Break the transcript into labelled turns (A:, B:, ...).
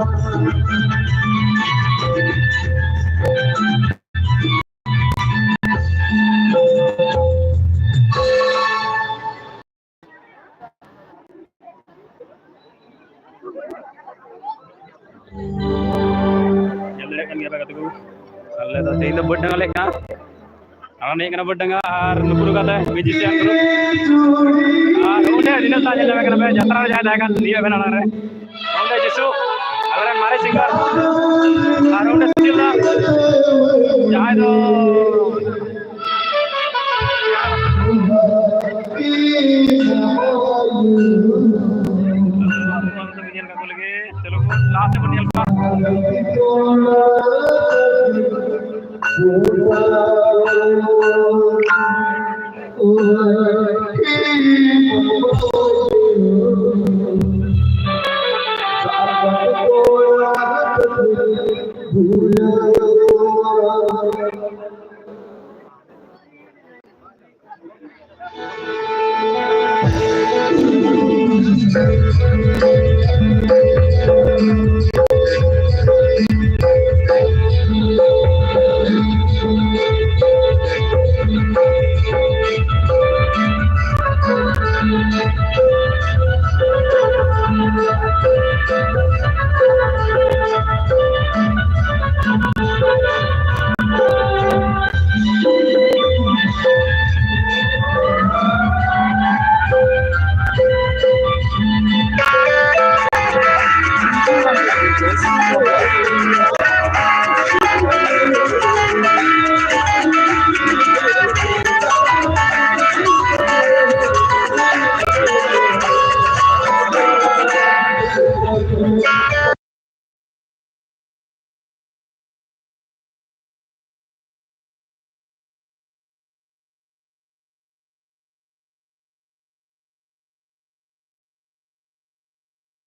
A: Ini bedeng lek kan? Awan ini kena bedeng nupuru kata biji siang dulu. Udah dina tanya jaga kena bayar jatra jaga kan dia benar benar. Udah jisu, agar mari singar. Udah sih lah. Jangan dong. चलो last में निकल पा